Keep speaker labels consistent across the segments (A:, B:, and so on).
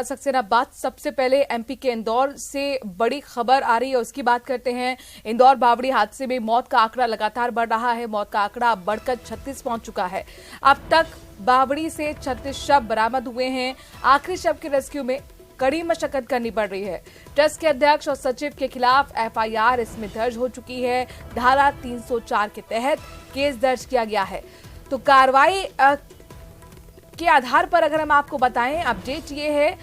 A: सक्सेना, बात सबसे पहले एमपी के इंदौर से बड़ी खबर आ रही है, उसकी बात करते हैं। इंदौर बावड़ी हादसे में मौत का आंकड़ा लगातार बढ़ रहा है। मौत का आंकड़ा बढ़कर 36 पहुंच चुका है। अब तक बावड़ी से 36 शव बरामद हुए हैं। आखिरी शव के रेस्क्यू में कड़ी मशक्कत करनी पड़ रही है। ट्रस्ट के अध्यक्ष और सचिव के खिलाफ एफआईआर इसमें दर्ज हो चुकी है। धारा 304 के तहत केस दर्ज किया गया है। तो कार्रवाई के आधार पर अगर हम आपको बताएं, अपडेट ये है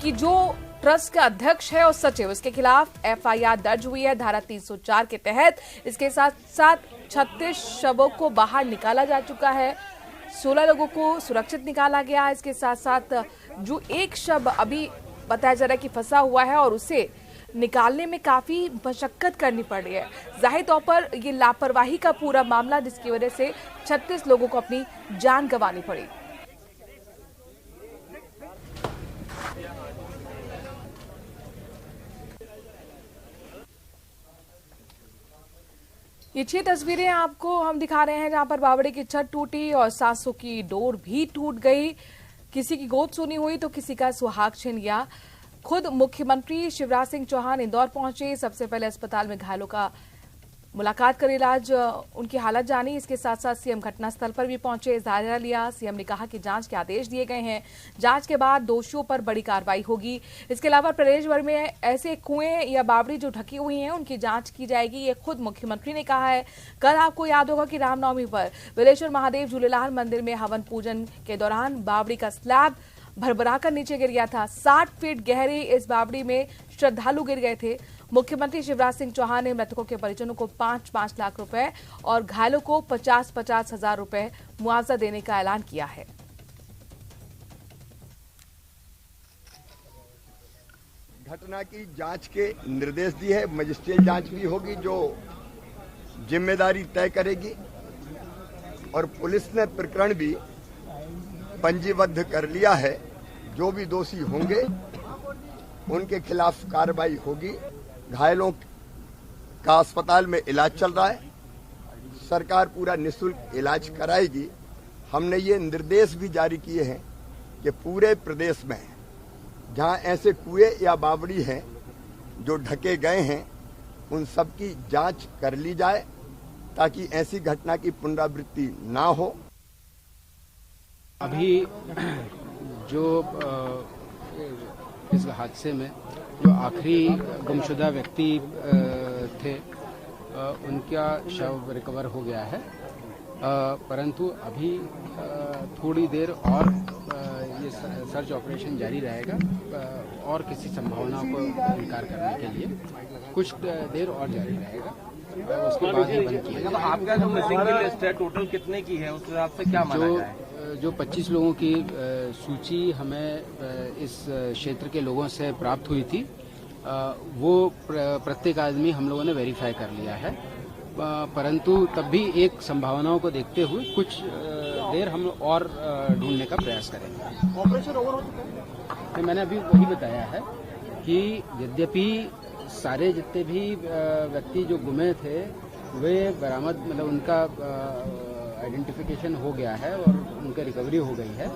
A: कि जो ट्रस्ट का अध्यक्ष है और सचिव, उसके खिलाफ एफआईआर दर्ज हुई है धारा 304 के तहत। इसके साथ साथ 36 शवों को बाहर निकाला जा चुका है। 16 लोगों को सुरक्षित निकाला गया। इसके साथ साथ जो एक शव अभी बताया जा रहा है कि फंसा हुआ है और उसे निकालने में काफी मशक्कत करनी पड़ रही है। जाहिर तौर पर ये लापरवाही का पूरा मामला, जिसकी वजह से 36 लोगों को अपनी जान गंवानी पड़ी। ये 6 तस्वीरें आपको हम दिखा रहे हैं जहां पर बावड़ी की छत टूटी और सांसों की डोर भी टूट गई। किसी की गोद सुनी हुई तो किसी का सुहाग छीन लिया। खुद मुख्यमंत्री शिवराज सिंह चौहान इंदौर पहुंचे। सबसे पहले अस्पताल में घायलों का मुलाकात कर इलाज, उनकी हालत जानी। इसके साथ साथ सीएम घटनास्थल पर भी पहुंचे, जायजा लिया। सीएम ने कहा कि जांच के आदेश दिए गए हैं, जांच के बाद दोषियों पर बड़ी कार्रवाई होगी। इसके अलावा प्रदेश भर में ऐसे कुएं या बावड़ी जो ढकी हुई हैं, उनकी जांच की जाएगी, ये खुद मुख्यमंत्री ने कहा है। कल आपको याद होगा कि रामनवमी पर बिलेश्वर महादेव झूलेलाल मंदिर में हवन पूजन के दौरान बावड़ी का स्लैब भरभराकर नीचे गिर गया था। 60 फीट गहरी इस बावड़ी में श्रद्धालु गिर गए थे। मुख्यमंत्री शिवराज सिंह चौहान ने मृतकों के परिजनों को 5-5 लाख रुपए और घायलों को 50-50 हजार रुपए मुआवजा देने का ऐलान किया है।
B: घटना की जांच के निर्देश दिए हैं। मजिस्ट्रेट जांच भी होगी जो जिम्मेदारी तय करेगी और पुलिस ने प्रकरण भी पंजीबद्ध कर लिया है। जो भी दोषी होंगे उनके खिलाफ कार्रवाई होगी। घायलों का अस्पताल में इलाज चल रहा है। सरकार पूरा निःशुल्क इलाज कराएगी। हमने ये निर्देश भी जारी किए हैं कि पूरे प्रदेश में जहां ऐसे कुएं या बावड़ी हैं जो ढके गए हैं, उन सब की जांच कर ली जाए ताकि ऐसी घटना की पुनरावृत्ति ना हो।
C: अभी जो इस हादसे में जो आखिरी गुमशुदा व्यक्ति थे, उनका शव रिकवर हो गया है, परंतु अभी थोड़ी देर और ये सर्च ऑपरेशन जारी रहेगा और किसी संभावना को इनकार करने के लिए कुछ देर और जारी रहेगा। उसके बाद ही बंद किया जाएगा।
D: आपका जो मिसिंग की लिस्ट है, टोटल कितने की है, उस हिसाब से क्या माना जाए?
C: जो 25 लोगों की सूची हमें इस क्षेत्र के लोगों से प्राप्त हुई थी, वो प्रत्येक आदमी हम लोगों ने वेरीफाई कर लिया है, परंतु तब भी एक संभावनाओं को देखते हुए कुछ देर हम और ढूंढने का प्रयास करेंगे।
D: ऑपरेशन ओवर हो चुका है?
C: मैंने अभी वही बताया है कि यद्यपि सारे जितने भी व्यक्ति जो गुमे थे वे बरामद, मतलब उनका आइडेंटिफिकेशन हो गया है और उनका रिकवरी हो गई है,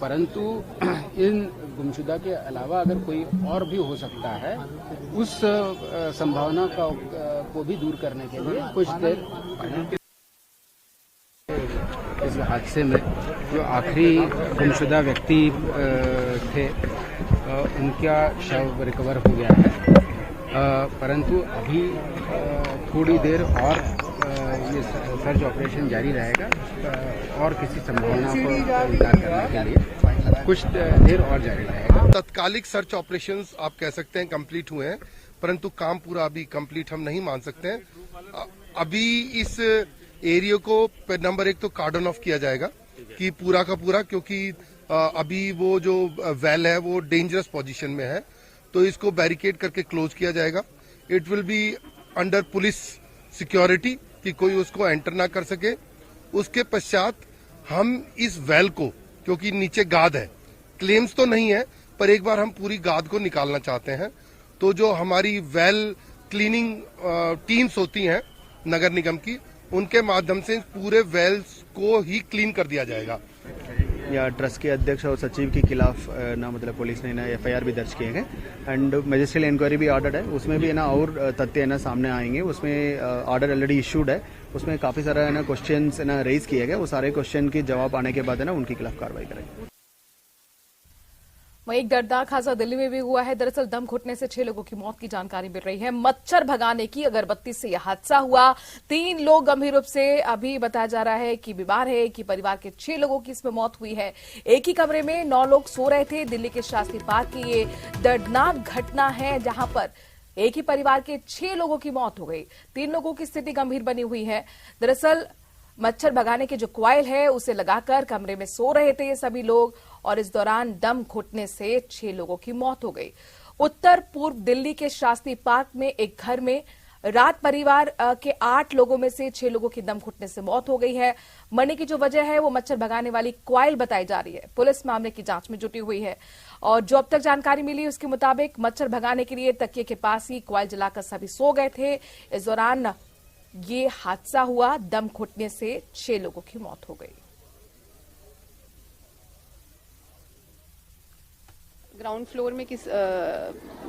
C: परंतु इन गुमशुदा के अलावा अगर कोई और भी हो सकता है, उस संभावना को भी दूर करने के लिए कुछ देर। इस हादसे में जो आखिरी गुमशुदा व्यक्ति थे, उनका शव रिकवर हो गया है, परंतु अभी थोड़ी देर और ये सर्च ऑपरेशन जारी रहेगा और किसी संभावना को इनकार करने के लिए कुछ देर और जारी रहेगा।
E: तत्कालिक सर्च ऑपरेशंस आप कह सकते हैं कंप्लीट हुए हैं, परंतु काम पूरा अभी कंप्लीट हम नहीं मान सकते हैं। अभी इस एरिया को नंबर 1 तो कार्डन ऑफ किया जाएगा कि पूरा का पूरा, क्योंकि अभी वो जो वेल है वो डेंजरस पोजीशन में है, तो इसको बैरिकेड करके क्लोज किया जाएगा। It will be under police security कि कोई उसको एंटर ना कर सके। उसके पश्चात हम इस वेल को, क्योंकि नीचे गाद है, क्लेम्स तो नहीं है, पर एक बार हम पूरी गाद को निकालना चाहते हैं, तो जो हमारी वेल क्लीनिंग टीम्स होती हैं नगर निगम की, उनके माध्यम से पूरे वेल्स को ही क्लीन कर दिया जाएगा।
F: या ट्रस्ट के अध्यक्ष और सचिव के खिलाफ ना मतलब पुलिस ने ना FIR भी दर्ज किए गए एंड मजिस्ट्रियल इंक्वायरी भी ऑर्डर है, उसमें भी है ना और तथ्य है ना सामने आएंगे। उसमें ऑर्डर ऑलरेडी इशूड है, उसमें काफ़ी सारा है ना क्वेश्चंस है ना रेज किए गए। वो सारे क्वेश्चन के जवाब आने के बाद है ना उनके खिलाफ कार्रवाई करेंगे।
A: वहीं एक दर्दनाक हादसा दिल्ली में भी हुआ है। दरअसल दम घुटने से 6 लोगों की मौत की जानकारी मिल रही है। मच्छर भगाने की अगरबत्ती से यह हादसा हुआ। 3 लोग गंभीर रूप से अभी बताया जा रहा है कि बीमार है कि परिवार के 6 लोगों की इसमें मौत हुई है। एक ही कमरे में 9 लोग सो रहे थे। दिल्ली के शास्त्री पार्क की ये दर्दनाक घटना है, जहां पर एक ही परिवार के 6 लोगों की मौत हो गई। 3 लोगों की स्थिति गंभीर बनी हुई है। दरअसल मच्छर भगाने के जो कॉइल है उसे लगाकर कमरे में सो रहे थे ये सभी लोग, और इस दौरान दम घुटने से 6 लोगों की मौत हो गई। उत्तर पूर्व दिल्ली के शास्त्री पार्क में एक घर में रात परिवार के 8 लोगों में से 6 लोगों की दम घुटने से मौत हो गई है। मरने की जो वजह है वो मच्छर भगाने वाली कॉइल बताई जा रही है। पुलिस मामले की जांच में जुटी हुई है और जो अब तक जानकारी मिली उसके मुताबिक मच्छर भगाने के लिए तकिए के पास ही कॉइल जलाकर सभी सो गए थे। इस दौरान ये हादसा हुआ, दम घुटने से 6 लोगों की मौत हो गई।
G: ग्राउंड फ्लोर में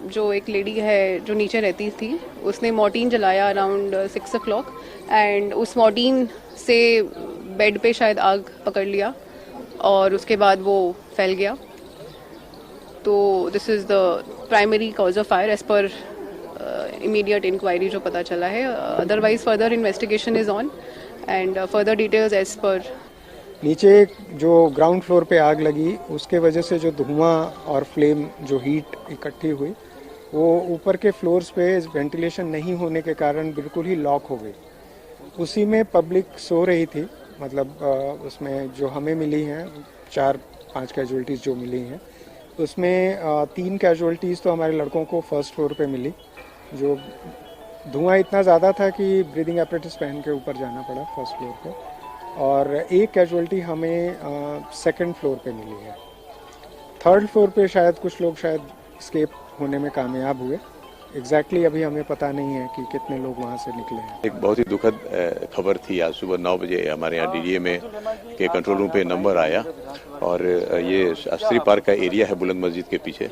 G: जो एक लेडी है जो नीचे रहती थी, उसने मॉर्टीन जलाया अराउंड 6 o'clock एंड उस मॉर्टीन से बेड पे शायद आग पकड़ लिया और उसके बाद वो फैल गया। तो this is the primary cause of fire as per immediate inquiry जो पता चला है। Otherwise further investigation is on and further details as per.
H: नीचे जो ग्राउंड फ्लोर पे आग लगी उसके वजह से जो धुआं और फ्लेम जो हीट इकट्ठी हुई वो ऊपर के फ्लोर्स पे वेंटिलेशन नहीं होने के कारण बिल्कुल ही लॉक हो गई। उसी में पब्लिक सो रही थी, मतलब उसमें जो हमें मिली हैं 4-5 कैजुअलिटीज़ जो मिली हैं उसमें 3 कैजुअलिटीज़ तो हमारे लड़कों को फर्स्ट फ्लोर पे मिली। जो धुआं इतना ज़्यादा था कि ब्रीदिंग एपरेटस पहन के ऊपर जाना पड़ा फर्स्ट फ्लोर पे, और एक कैजुअलिटी हमें सेकंड फ्लोर पे मिली है। थर्ड फ्लोर पे शायद कुछ लोग शायद एस्केप होने में कामयाब हुए। एग्जैक्टली अभी हमें पता नहीं है कि कितने लोग वहाँ से निकले हैं।
I: एक बहुत ही दुखद खबर थी। आज सुबह 9 बजे हमारे यहाँ DDA में के कंट्रोल रूम पे नंबर आया और ये शास्त्री पार्क का एरिया है बुलंद मस्जिद के पीछे।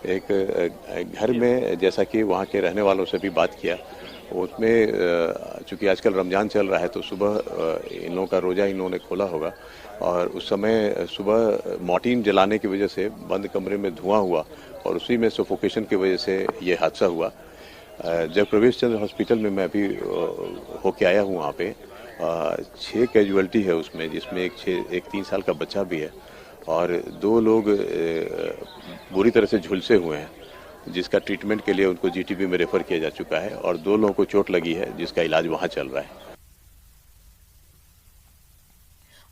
I: एक घर में जैसा कि वहाँ के रहने वालों से भी बात किया, उसमें चूंकि आजकल रमजान चल रहा है तो सुबह इन लोगों का रोज़ा इन्होंने खोला होगा और उस समय सुबह मॉर्टीन जलाने की वजह से बंद कमरे में धुआं हुआ और उसी में सफोकेशन की वजह से ये हादसा हुआ। जब प्रवेश चंद्र हॉस्पिटल में मैं अभी होके आया हूँ वहाँ पे 6 कैजुअलिटी है उसमें, जिसमें एक 3 साल का बच्चा भी है और 2 लोग बुरी तरह से झुलसे हुए हैं, जिसका ट्रीटमेंट के लिए उनको GTB में रेफर किया जा चुका है और 2 लोगों को चोट लगी है जिसका इलाज वहाँ चल रहा है।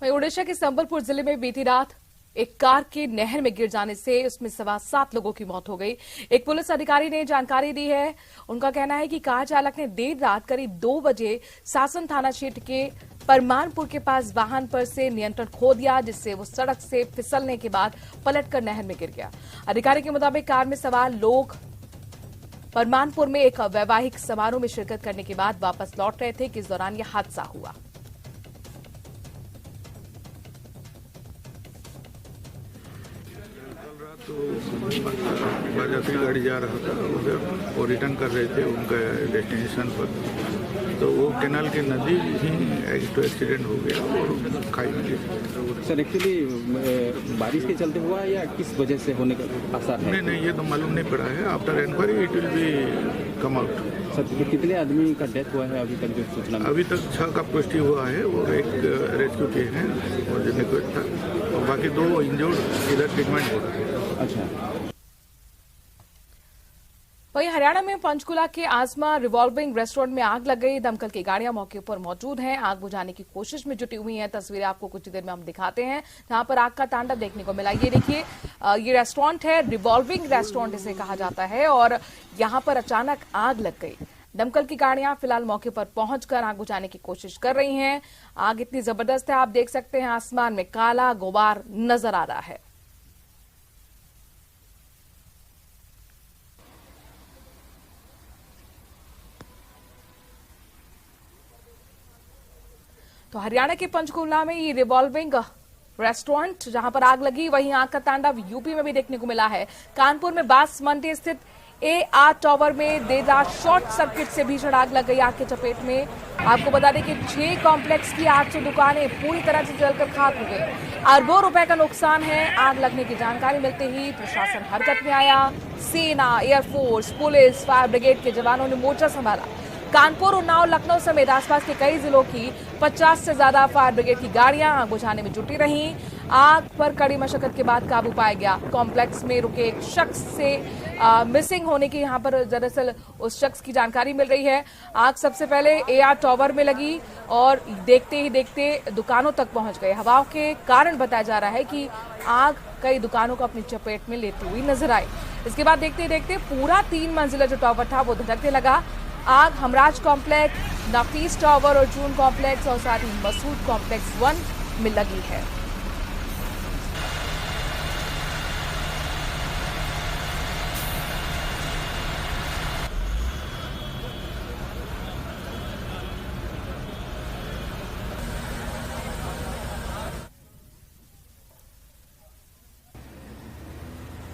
A: वहीं उड़ीसा के संबलपुर जिले में बीती रात एक कार के नहर में गिर जाने से उसमें सवार 7 लोगों की मौत हो गई। एक पुलिस अधिकारी ने जानकारी दी है। उनका कहना है कि कार चालक ने देर रात करीब 2 बजे सासन थाना क्षेत्र के परमानपुर के पास वाहन पर से नियंत्रण खो दिया, जिससे वो सड़क से फिसलने के बाद पलटकर नहर में गिर गया। अधिकारी के मुताबिक कार में सवार लोग परमानपुर में एक वैवाहिक समारोह में शिरकत करने के बाद वापस लौट रहे थे कि इस दौरान यह हादसा हुआ।
J: तो बाजाती गाड़ी जा रहा था उधर, वो रिटर्न कर रहे थे उनका डेस्टिनेशन पर, तो वो कैनाल के नज़दीक ही एक्सीडेंट हो गया और खाई में गिर।
C: सर एक्चुअली बारिश के चलते हुआ या किस वजह से होने का आसार है?
J: नहीं, ये तो मालूम नहीं पड़ा है। After inquiry it will be come out.
C: Sir कितने आदमी का डेथ हुआ है अभी तक जो सूचना?
J: अभी तक 6 का पुष्टि हुआ है और एक रेस्क्यू किए हैं और जिन्हें कोई था, और बाकी 2 इंजर्ड इधर ट्रीटमेंट हो रहा है।
C: अच्छा।
A: वहीं हरियाणा में पंचकुला के आजमा रिवॉल्विंग रेस्टोरेंट में आग लग गई। दमकल की गाड़ियां मौके पर मौजूद हैं, आग बुझाने की कोशिश में जुटी हुई हैं। तस्वीरें आपको कुछ देर में हम दिखाते हैं जहां पर आग का तांडव देखने को मिला। ये देखिए, ये रेस्टोरेंट है, रिवॉल्विंग रेस्टोरेंट इसे कहा जाता है, और यहां पर अचानक आग लग गई। दमकल की गाड़ियां फिलहाल मौके पर पहुंचकर आग बुझाने की कोशिश कर रही हैं। आग इतनी जबरदस्त है, आप देख सकते हैं आसमान में काला गुबार नजर आ रहा है। तो हरियाणा के पंचकुला में ये रिवॉल्विंग रेस्टोरेंट जहां पर आग लगी, वहीं आग का तांडव यूपी में भी देखने को मिला है। कानपुर में बांसमंडी स्थित AR टावर में देर रात शॉर्ट सर्किट से भीषण आग लग गई। आग के चपेट में आपको बता दें कि 6 कॉम्प्लेक्स की 800 दुकानें पूरी तरह से जलकर खाक हो गई। अरबों रुपए का नुकसान है। आग लगने की जानकारी मिलते ही प्रशासन हरकत में आया। सेना, एयरफोर्स, पुलिस, फायर ब्रिगेड के जवानों ने मोर्चा संभाला। कानपुर, उन्नाव, लखनऊ समेत आसपास के कई जिलों की 50 से ज्यादा फायर ब्रिगेड की गाड़ियां आग बुझाने में जुटी रहीं। आग पर कड़ी मशक्कत के बाद काबू पाया गया। कॉम्प्लेक्स में रुके एक शख्स से मिसिंग होने की यहां पर दरअसल उस शख्स की जानकारी मिल रही है। आग सबसे पहले AR टावर में लगी और देखते ही देखते दुकानों तक पहुंच गई। हवाओं के कारण बताया जा रहा है कि आग कई दुकानों को अपनी चपेट में लेती हुई नजर आई। इसके बाद देखते ही देखते पूरा 3 मंजिला जो टावर था वो धधकने लगा। आग हमराज कॉम्प्लेक्स, नफीस टावर, अर्जुन कॉम्प्लेक्स और साथ ही मसूद कॉम्प्लेक्स 1 में लगी है।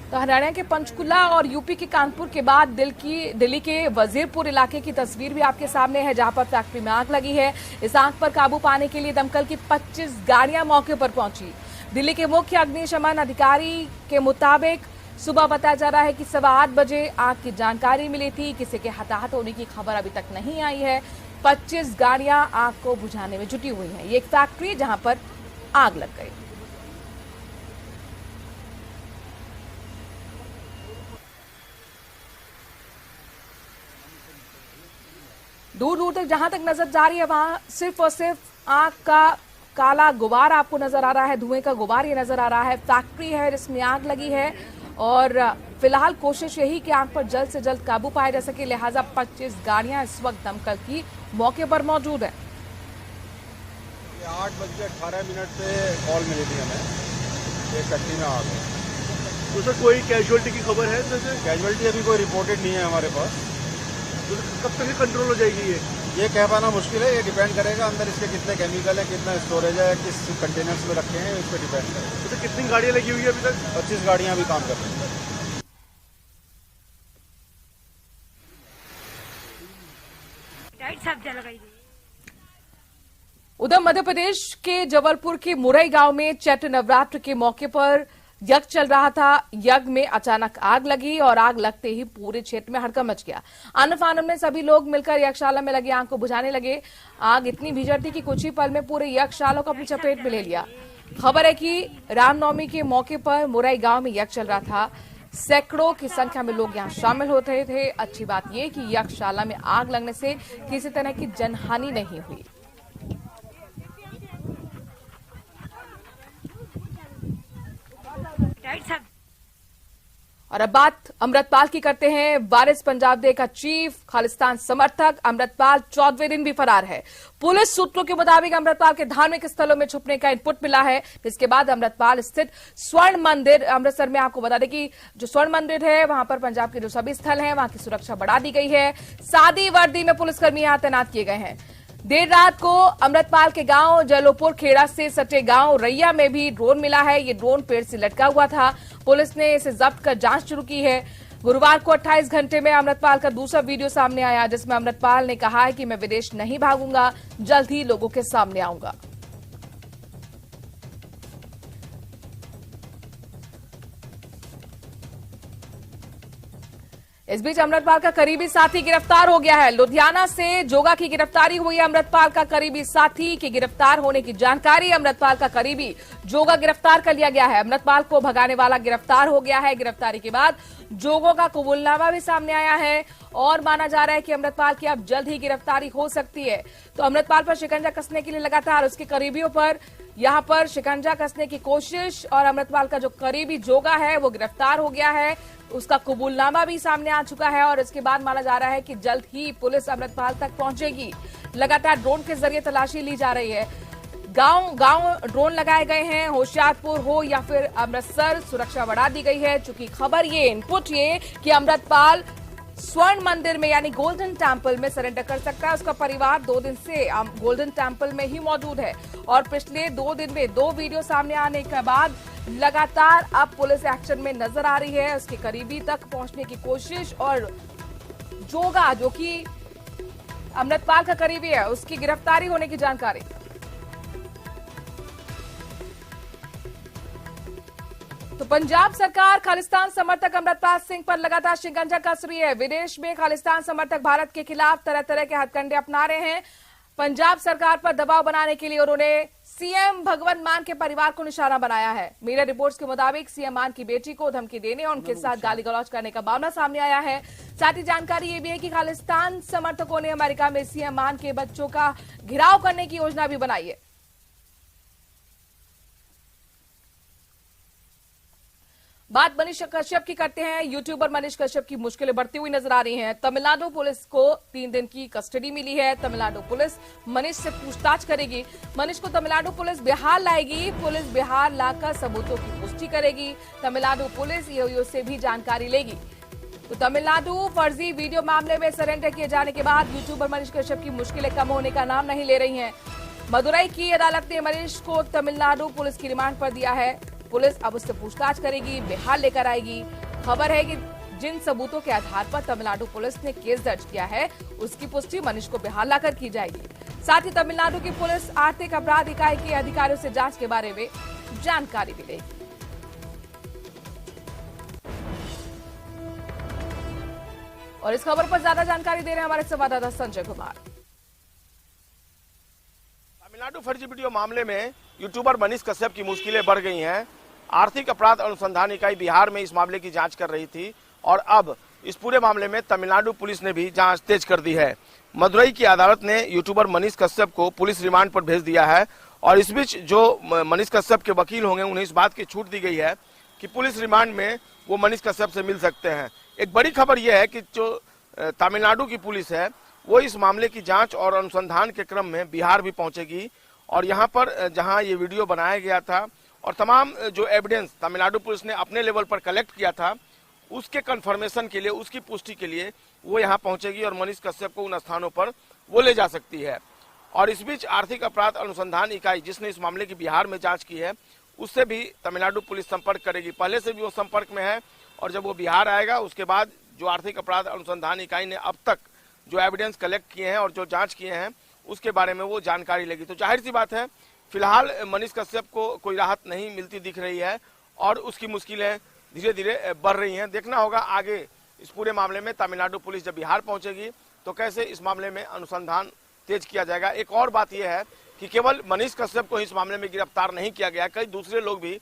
A: तो हरियाणा के पंचकुला और यूपी के कानपुर के बाद दिल्ली के वजीरपुर इलाके की तस्वीर भी आपके सामने है, जहां पर फैक्ट्री में आग लगी है। इस आग पर काबू पाने के लिए दमकल की 25 गाड़ियां मौके पर पहुंची। दिल्ली के मुख्य अग्निशमन अधिकारी के मुताबिक सुबह बताया जा रहा है कि 8:15 बजे आग की जानकारी मिली थी। किसी के हताहत होने की खबर अभी तक नहीं आई है। 25 गाड़ियां आग को बुझाने में जुटी हुई हैं। ये एक फैक्ट्री जहां पर आग लग गई। दूर दूर तक जहां तक नजर जा रही है वहां सिर्फ और सिर्फ आग का काला गुबार आपको नजर आ रहा है, धुएं का गुबार ये नजर आ रहा है। फैक्ट्री है जिसमें आग लगी है और फिलहाल कोशिश यही कि आग पर जल्द से जल्द काबू पाया जा सके, लिहाजा 25 गाड़ियां इस वक्त दमकल की मौके पर मौजूद है।
K: 8:18 पे कॉल मिली थी हमें, एक फैक्ट्री में आग है।
L: तो सर कोई कैजुअलिटी की खबर है?
K: कैजुअलिटी अभी कोई रिपोर्टेड नहीं है हमारे पास।
L: तो कब तक कंट्रोल हो जाएगी
K: ये कह पाना मुश्किल है। ये डिपेंड करेगा अंदर इसके कितने केमिकल है, कितना स्टोरेज है, किस कंटेनर्स में रखे हैं, इस पर डिपेंड करेगा।
L: तो कितनी गाड़ियां लगी हुई है अभी तक?
K: 25 गाड़ियां अभी काम कर रही हैं।
A: उधर मध्य प्रदेश के जबलपुर के मुरई गांव में चैत्र नवरात्र के मौके पर यज्ञ चल रहा था। यज्ञ में अचानक आग लगी और आग लगते ही पूरे क्षेत्र में हड़कंप मच गया। आनन फानन में सभी लोग मिलकर यज्ञशाला में लगी आग को बुझाने लगे। आग इतनी भीषण थी कि कुछ ही पल में पूरे यज्ञशाला को अपनी चपेट में ले लिया। खबर है कि रामनवमी के मौके पर मुरई गांव में यज्ञ चल रहा था। सैकड़ों की संख्या में लोग यहां शामिल होते थे। अच्छी बात यह कि यज्ञशाला में आग लगने से किसी तरह की जनहानि नहीं हुई। और अब बात अमृतपाल की करते हैं। वारिस पंजाब डे का चीफ खालिस्तान समर्थक अमृतपाल 14वें दिन भी फरार है। पुलिस सूत्रों के मुताबिक अमृतपाल के धार्मिक स्थलों में छुपने का इनपुट मिला है। इसके बाद अमृतपाल स्थित स्वर्ण मंदिर अमृतसर में, आपको बता दें कि जो स्वर्ण मंदिर है वहां पर पंजाब के जो सभी स्थल हैं वहां की सुरक्षा बढ़ा दी गई है। सादी वर्दी में पुलिसकर्मी यहां तैनात किए गए हैं। देर रात को अमृतपाल के गांव जलोपुर खेड़ा से सटे गांव रैया में भी ड्रोन मिला है। ये ड्रोन पेड़ से लटका हुआ था। पुलिस ने इसे जब्त कर जांच शुरू की है। गुरुवार को 28 घंटे में अमृतपाल का दूसरा वीडियो सामने आया, जिसमें अमृतपाल ने कहा है कि मैं विदेश नहीं भागूंगा, जल्द ही लोगों के सामने आऊंगा। इस बीच अमृतपाल का करीबी साथी गिरफ्तार हो गया है। लुधियाना से जोगा की गिरफ्तारी हुई है। अमृतपाल का करीबी साथी के गिरफ्तार होने की जानकारी, अमृतपाल का करीबी जोगा गिरफ्तार कर लिया गया है। अमृतपाल को भगाने वाला गिरफ्तार हो गया है। गिरफ्तारी के बाद जोगों का कबूलनामा भी सामने आया है और माना जा रहा है कि अमृतपाल की अब जल्द ही गिरफ्तारी हो सकती है। तो अमृतपाल पर शिकंजा कसने के लिए लगातार उसके करीबियों पर यहां पर शिकंजा कसने की कोशिश, और अमृतपाल का जो करीबी जोगा है वो गिरफ्तार हो गया है। उसका कबूलनामा भी सामने आ चुका है और इसके बाद माना जा रहा है कि जल्द ही पुलिस अमृतपाल तक पहुंचेगी। लगातार ड्रोन के जरिए तलाशी ली जा रही है। गांव गांव ड्रोन लगाए गए हैं। होशियारपुर हो या फिर अमृतसर, सुरक्षा बढ़ा दी गई है। चूंकि खबर ये, इनपुट ये कि अमृतपाल स्वर्ण मंदिर में यानी गोल्डन टेम्पल में सरेंडर कर सकता है। उसका परिवार 2 दिन से गोल्डन टेम्पल में ही मौजूद है और पिछले 2 दिन में 2 वीडियो सामने आने के बाद लगातार अब पुलिस एक्शन में नजर आ रही है। उसके करीबी तक पहुंचने की कोशिश और जोगा जो कि अमृतपाल का करीबी है उसकी गिरफ्तारी होने की जानकारी। तो पंजाब सरकार खालिस्तान समर्थक अमृतपाल सिंह पर लगातार शिकंजा कस रही है। विदेश में खालिस्तान समर्थक भारत के खिलाफ तरह तरह के हथकंडे अपना रहे हैं। पंजाब सरकार पर दबाव बनाने के लिए उन्होंने सीएम भगवंत मान के परिवार को निशाना बनाया है। मीडिया रिपोर्ट्स के मुताबिक सीएम मान की बेटी को धमकी देने और उनके साथ गाली गलौज करने का मामला सामने आया है। साथ ही जानकारी ये भी है कि खालिस्तान समर्थकों ने अमेरिका में सीएम मान के बच्चों का घेराव करने की योजना भी बनाई है। बात मनीष कश्यप की करते हैं। यूट्यूबर मनीष कश्यप की मुश्किलें बढ़ती हुई नजर आ रही हैं। तमिलनाडु पुलिस को 3 दिन की कस्टडी मिली है। तमिलनाडु पुलिस मनीष से पूछताछ करेगी। मनीष को तमिलनाडु पुलिस बिहार लाएगी। पुलिस बिहार लाकर सबूतों की पुष्टि करेगी। तमिलनाडु पुलिस ईओ से भी जानकारी लेगी। तो तमिलनाडु फर्जी वीडियो मामले में सरेंडर किए जाने के बाद यूट्यूबर मनीष कश्यप की मुश्किलें कम होने का नाम नहीं ले रही हैं। मदुरई की अदालत ने मनीष को तमिलनाडु पुलिस की रिमांड पर दिया है। पुलिस अब उससे पूछताछ करेगी, बिहार लेकर आएगी। खबर है कि जिन सबूतों के आधार पर तमिलनाडु पुलिस ने केस दर्ज किया है उसकी पुष्टि मनीष को बिहार लाकर की जाएगी। साथ ही तमिलनाडु की पुलिस आर्थिक अपराध इकाई के अधिकारियों से जांच के बारे में जानकारी भी लेगी। और इस खबर पर ज्यादा जानकारी दे रहे हैं हमारे संवाददाता संजय कुमार।
M: तमिलनाडु फर्जी वीडियो मामले में यूट्यूबर मनीष कश्यप की मुश्किलें बढ़ गई हैं। आर्थिक अपराध अनुसंधान इकाई बिहार में इस मामले की जांच कर रही थी और अब इस पूरे मामले में तमिलनाडु पुलिस ने भी जांच तेज कर दी है। मदुरई की अदालत ने यूट्यूबर मनीष कश्यप को पुलिस रिमांड पर भेज दिया है और इस बीच जो मनीष कश्यप के वकील होंगे उन्हें इस बात की छूट दी गई है कि पुलिस रिमांड में वो मनीष कश्यप से मिल सकते हैं। एक बड़ी खबर यह है कि जो तमिलनाडु की पुलिस है वो इस मामले की जांच और अनुसंधान के क्रम में बिहार भी पहुंचेगी और यहाँ पर जहाँ ये वीडियो बनाया गया था और तमाम जो एविडेंस तमिलनाडु पुलिस ने अपने लेवल पर कलेक्ट किया था उसके कंफर्मेशन के लिए, उसकी पुष्टि के लिए वो यहाँ पहुंचेगी और मनीष कश्यप को उन स्थानों पर वो ले जा सकती है। और इस बीच आर्थिक अपराध अनुसंधान इकाई जिसने इस मामले की बिहार में जांच की है उससे भी तमिलनाडु पुलिस संपर्क करेगी। पहले से भी वो संपर्क में है और जब वो बिहार आएगा उसके बाद जो आर्थिक अपराध अनुसंधान इकाई ने अब तक जो एविडेंस कलेक्ट किए हैं और जो जांच किए हैं उसके बारे में वो जानकारी लेगी। तो जाहिर सी बात है फिलहाल मनीष कश्यप को कोई राहत नहीं मिलती दिख रही है और उसकी मुश्किलें धीरे धीरे बढ़ रही हैं। देखना होगा आगे इस पूरे मामले में तमिलनाडु पुलिस जब बिहार पहुंचेगी तो कैसे इस मामले में अनुसंधान तेज किया जाएगा। एक और बात यह है कि केवल मनीष कश्यप को इस मामले में गिरफ्तार नहीं किया गया, कई दूसरे लोग भी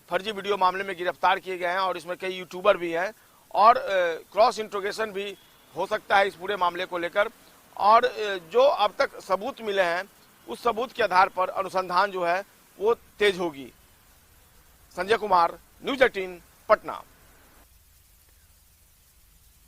M: फर्जी वीडियो मामले में गिरफ्तार किए गए हैं और इसमें कई यूट्यूबर भी हैं और क्रॉस इंट्रोगेशन भी हो सकता है इस पूरे मामले को लेकर। और जो अब तक सबूत मिले हैं उस सबूत के आधार पर अनुसंधान जो है वो तेज होगी। संजय कुमार, न्यूज 18 पटना।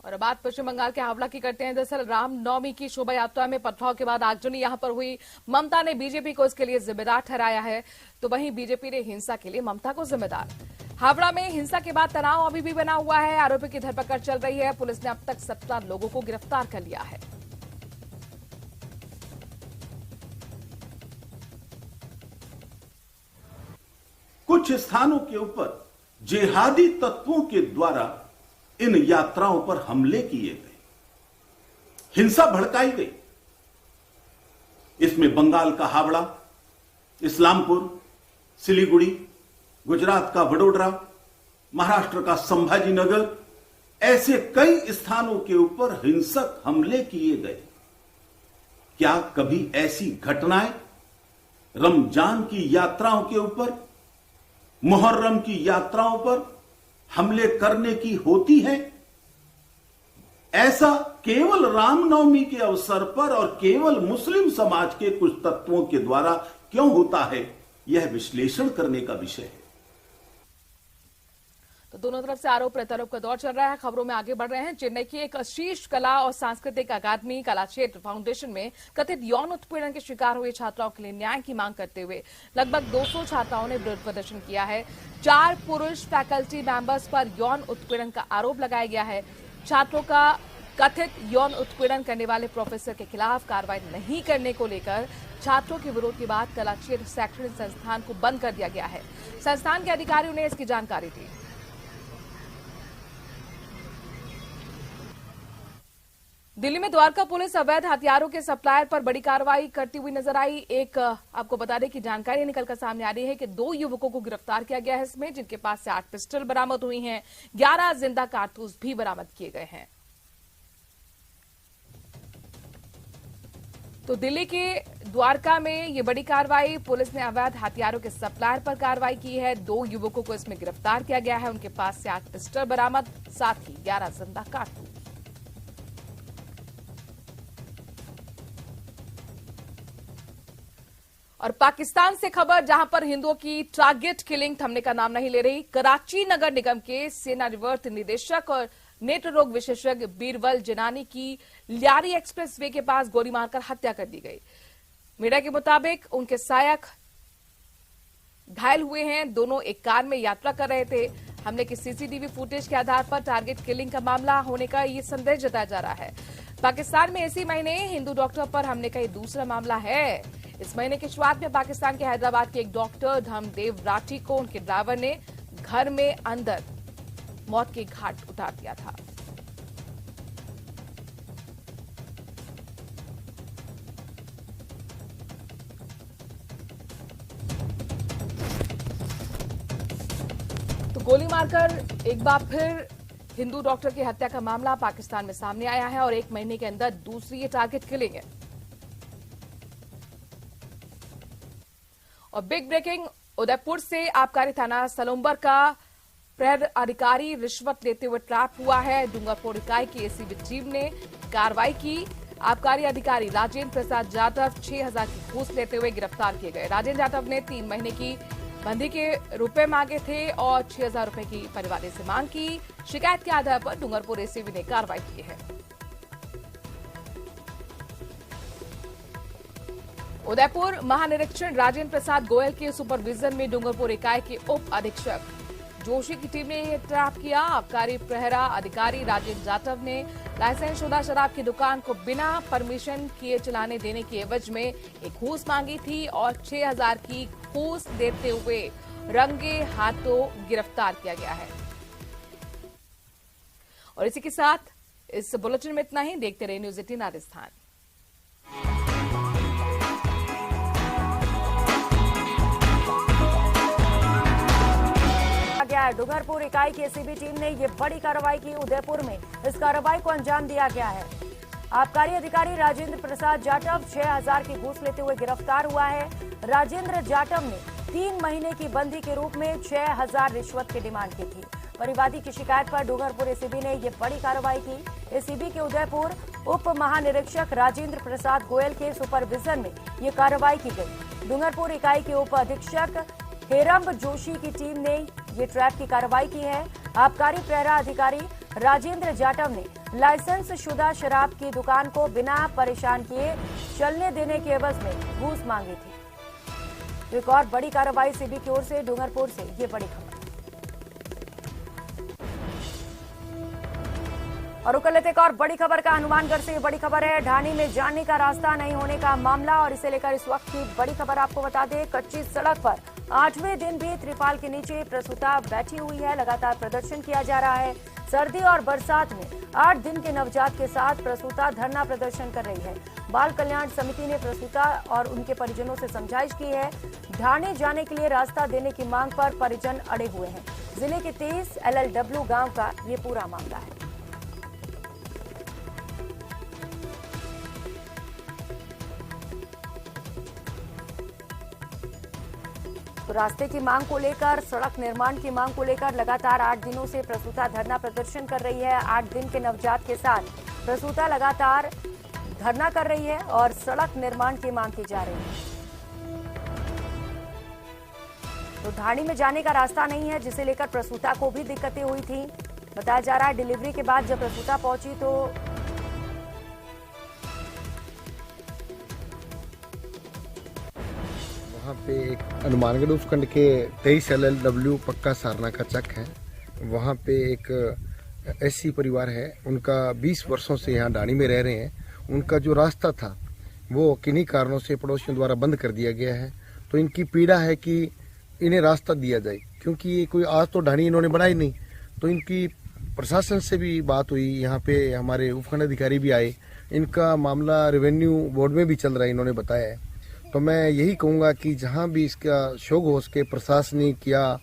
A: और अब बात पश्चिम बंगाल के हावड़ा की करते हैं। दरअसल रामनवमी की शोभा यात्रा में पथराव के बाद आगजनी यहां पर हुई। ममता ने बीजेपी को इसके लिए जिम्मेदार ठहराया है तो वहीं बीजेपी ने हिंसा के लिए ममता को जिम्मेदार। हावड़ा में हिंसा के बाद तनाव अभी भी बना हुआ है। आरोपी की धरपकड़ चल रही है। पुलिस ने अब तक 17 लोगों को गिरफ्तार कर लिया है।
N: कुछ स्थानों के ऊपर जिहादी तत्वों के द्वारा इन यात्राओं पर हमले किए गए, हिंसा भड़काई गई। इसमें बंगाल का हावड़ा, इस्लामपुर, सिलीगुड़ी, गुजरात का वडोदरा, महाराष्ट्र का संभाजीनगर, ऐसे कई स्थानों के ऊपर हिंसक हमले किए गए। क्या कभी ऐसी घटनाएं रमजान की यात्राओं के ऊपर, मुहर्रम की यात्राओं पर हमले करने की होती है? ऐसा केवल रामनवमी के अवसर पर और केवल मुस्लिम समाज के कुछ तत्वों के द्वारा क्यों होता है, यह विश्लेषण करने का विषय है।
A: तो दोनों तरफ से आरोप प्रत्यारोप का दौर चल रहा है। खबरों में आगे बढ़ रहे हैं। चेन्नई की एक शीर्ष कला और सांस्कृतिक अकादमी कलाक्षेत्र फाउंडेशन में कथित यौन उत्पीड़न के शिकार हुए छात्राओं के लिए न्याय की मांग करते हुए लगभग 200 छात्राओं ने विरोध प्रदर्शन किया है। 4 पुरुष फैकल्टी मेंबर्स पर यौन उत्पीड़न का आरोप लगाया गया है। छात्रों का कथित यौन उत्पीड़न करने वाले प्रोफेसर के खिलाफ कार्रवाई नहीं करने को लेकर छात्रों के विरोध के बाद कलाक्षेत्र शैक्षणिक संस्थान को बंद कर दिया गया है। संस्थान के अधिकारियों ने इसकी जानकारी दी। दिल्ली में द्वारका पुलिस अवैध हथियारों के सप्लायर पर बड़ी कार्रवाई करती हुई नजर आई। एक आपको बता दें कि जानकारी निकलकर सामने आ रही है कि 2 युवकों को गिरफ्तार किया गया है इसमें, जिनके पास से 8 पिस्टल बरामद हुई हैं, 11 जिंदा कारतूस भी बरामद किए गए हैं। तो दिल्ली के द्वारका में ये बड़ी कार्रवाई, पुलिस ने अवैध हथियारों के सप्लायर पर कार्रवाई की है। 2 युवकों को इसमें गिरफ्तार किया गया है, उनके पास से 8 पिस्टल बरामद, साथ ही 11 जिंदा कारतूस। और पाकिस्तान से खबर, जहां पर हिंदुओं की टारगेट किलिंग थमने का नाम नहीं ले रही। कराची नगर निगम के सेना निवृत्त निदेशक और नेत्र रोग विशेषज्ञ बीरबल जिनानी की लियारी एक्सप्रेसवे के पास गोली मारकर हत्या कर दी गई। मीडिया के मुताबिक उनके सहायक घायल हुए हैं। दोनों एक कार में यात्रा कर रहे थे। हमले की सीसीटीवी फुटेज के आधार पर टारगेट किलिंग का मामला होने का ये संदेह जताया जा रहा है। पाकिस्तान में इसी महीने हिंदू डॉक्टर पर हमले का ये दूसरा मामला है। इस महीने की शुरुआत में पाकिस्तान के हैदराबाद के एक डॉक्टर धर्मदेव राठी को उनके ड्राइवर ने घर में अंदर मौत के घाट उतार दिया था। तो गोली मारकर एक बार फिर हिंदू डॉक्टर की हत्या का मामला पाकिस्तान में सामने आया है और 1 महीने के अंदर दूसरी ये टारगेट किलिंग है। और बिग ब्रेकिंग, उदयपुर से आबकारी थाना सलोम्बर का प्रहर अधिकारी रिश्वत लेते हुए ट्रैप हुआ है। डूंगरपुर इकाई की एसीबी टीम ने कार्रवाई की। आबकारी अधिकारी राजेंद्र प्रसाद जाटव 6,000 की घूस लेते हुए गिरफ्तार किए गए। राजेंद्र जाटव ने 3 महीने की बंदी के रुपए मांगे थे और 6,000 रुपए की परिवार से मांग की। शिकायत के आधार पर डूंगरपुर एसीबी ने कार्रवाई की है। उदयपुर महानिरीक्षक राजेंद्र प्रसाद गोयल के सुपरविजन में डूंगरपुर इकाई के उप अधीक्षक जोशी की टीम ने यह ट्रैप किया। आबकारी प्रहरा अधिकारी राजेंद्र जाटव ने लाइसेंस शुदा शराब की दुकान को बिना परमिशन किए चलाने देने की एवज में एक घूस मांगी थी और 6,000 की घूस देते हुए रंगे हाथों गिरफ्तार किया गया है। और इसी के साथ इस बुलेटिन में इतना ही। देखते रहे न्यूज़ 18 राजस्थान।
O: डूंगरपुर इकाई की एसीबी टीम ने ये बड़ी कार्रवाई की। उदयपुर में इस कार्रवाई को अंजाम दिया गया है। आबकारी अधिकारी राजेंद्र प्रसाद जाटव 6,000 की घूस लेते हुए गिरफ्तार हुआ है। राजेंद्र जाटव ने 3 महीने की बंदी के रूप में 6,000 रिश्वत की डिमांड की थी। परिवादी की शिकायत पर डूंगरपुर एसीबी ने ये बड़ी कार्रवाई की। एसीबी के उदयपुर उप महानिरीक्षक राजेंद्र प्रसाद गोयल के सुपरविजन में ये कार्रवाई की गई। डूंगरपुर इकाई के उप अधीक्षक हेरम्ब जोशी की टीम ने ये ट्रैप की कार्रवाई की है। आबकारी प्रहरा अधिकारी राजेंद्र जाटव ने लाइसेंस शुदा शराब की दुकान को बिना परेशान किए चलने देने के एवज में घूस मांगी थी। एक और बड़ी कार्रवाई सीबी की ओर से डूंगरपुर से ये बड़ी खबर। और रुक लेते एक और बड़ी खबर का। हनुमानगढ़ से ये बड़ी खबर है। ढाणी में जाने का रास्ता नहीं होने का मामला और इसे लेकर इस वक्त की बड़ी खबर आपको बता दें। कच्ची सड़क पर 8वें दिन भी त्रिपाल के नीचे प्रसूता बैठी हुई है। लगातार प्रदर्शन किया जा रहा है। सर्दी और बरसात में 8 दिन के नवजात के साथ प्रसूता धरना प्रदर्शन कर रही है। बाल कल्याण समिति ने प्रसूता और उनके परिजनों से समझाइश की है। ढाणी जाने के लिए रास्ता देने की मांग पर परिजन अड़े हुए हैं। जिले के 23 LLW गांव का ये पूरा मामला है। तो रास्ते की मांग को लेकर, सड़क निर्माण की मांग को लेकर लगातार 8 दिनों से प्रसूता धरना प्रदर्शन कर रही है। 8 दिन के नवजात के साथ प्रसूता लगातार धरना कर रही है और सड़क निर्माण की मांग की जा रही है। तो ढाणी में जाने का रास्ता नहीं है, जिसे लेकर प्रसूता को भी दिक्कतें हुई थी। बताया जा रहा है डिलीवरी के बाद जब प्रसूता पहुंची तो
P: वहाँ पे एक हनुमानगढ़ उपखंड के 23 LLW पक्का सारना का चक है। वहाँ पे एक एससी परिवार है, उनका 20 वर्षों से यहाँ डाणी में रह रहे हैं। उनका जो रास्ता था वो किन्हीं कारणों से पड़ोसियों द्वारा बंद कर दिया गया है। तो इनकी पीड़ा है कि इन्हें रास्ता दिया जाए, क्योंकि ये कोई आज तो ढाणी इन्होंने बनाई नहीं। तो इनकी प्रशासन से भी बात हुई, यहाँ पे हमारे उपखंड अधिकारी भी आए, इनका मामला रेवेन्यू बोर्ड में भी चल रहा है, इन्होंने बताया है। तो मैं यही कहूँगा कि जहाँ भी इसका शोग हो सके प्रशासनिक या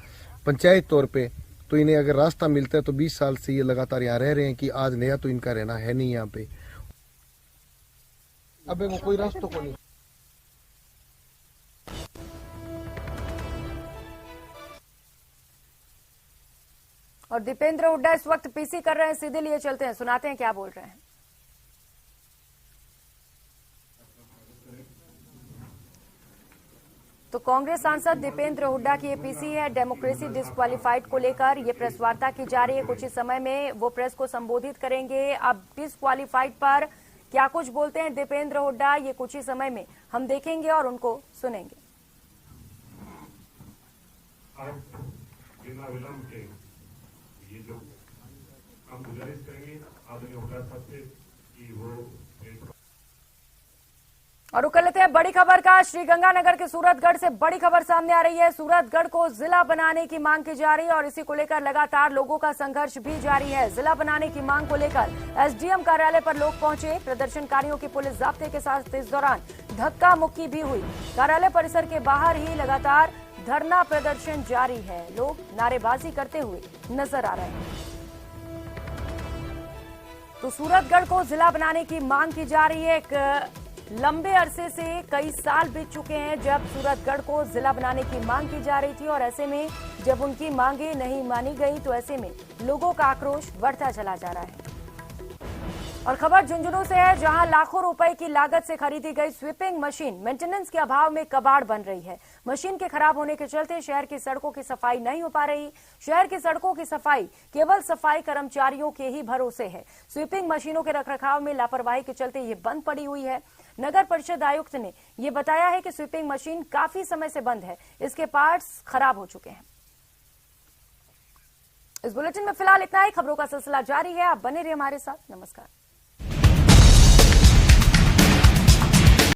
P: पंचायत तौर पे, तो इन्हें अगर रास्ता मिलता है तो 20 साल से ये लगातार यहाँ रह रहे हैं कि आज नया तो इनका रहना है नहीं यहाँ पे। अब वो कोई रास्ता को नहीं।
O: और दीपेंद्र हुड्डा इस वक्त पीसी कर रहे हैं, सीधे लिए चलते हैं, सुनाते हैं क्या बोल रहे हैं। तो कांग्रेस सांसद दीपेंद्र हुड्डा की ये पीसी है, डेमोक्रेसी डिस्क्वालीफाइड को लेकर ये प्रेस वार्ता की जा रही है। कुछ ही समय में वो प्रेस को संबोधित करेंगे। अब डिस्क्वालीफाइड पर क्या कुछ बोलते हैं दीपेंद्र हुड्डा, ये कुछ ही समय में हम देखेंगे और उनको सुनेंगे।
Q: बिना विलंब के ये जो हम गुजारिश करेंगे आदरणीय हुड्डा साहब से कि वो
O: और रुक लेते हैं बड़ी खबर का। श्रीगंगानगर के सूरतगढ़ से बड़ी खबर सामने आ रही है। सूरतगढ़ को जिला बनाने की मांग की जा रही है और इसी को लेकर लगातार लोगों का संघर्ष भी जारी है। जिला बनाने की मांग को लेकर एसडीएम कार्यालय पर लोग पहुंचे। प्रदर्शनकारियों की पुलिस जाब्ते के साथ इस दौरान धक्का मुक्की भी हुई। कार्यालय परिसर के बाहर ही लगातार धरना प्रदर्शन जारी है। लोग नारेबाजी करते हुए नजर आ रहे हैं। तो सूरतगढ़ को जिला बनाने की मांग की जा रही है। एक लंबे अरसे से कई साल बीत चुके हैं जब सूरतगढ़ को जिला बनाने की मांग की जा रही थी और ऐसे में जब उनकी मांगे नहीं मानी गई तो ऐसे में लोगों का आक्रोश बढ़ता चला जा रहा है। और खबर झुंझुनू से है, जहां लाखों रुपए की लागत से खरीदी गई स्वीपिंग मशीन मेंटेनेंस के अभाव में कबाड़ बन रही है। मशीन के खराब होने के चलते शहर की सड़कों की सफाई नहीं हो पा रही। शहर की सड़कों की सफाई केवल सफाई कर्मचारियों के ही भरोसे है। स्वीपिंग मशीनों के रखरखाव में लापरवाही के चलते ये बंद पड़ी हुई है। नगर परिषद आयुक्त ने ये बताया है कि स्वीपिंग मशीन काफी समय से बंद है, इसके पार्ट्स खराब हो चुके हैं। इस बुलेटिन में फिलहाल इतना ही। खबरों का सिलसिला जारी है, आप बने रहिए हमारे साथ। नमस्कार।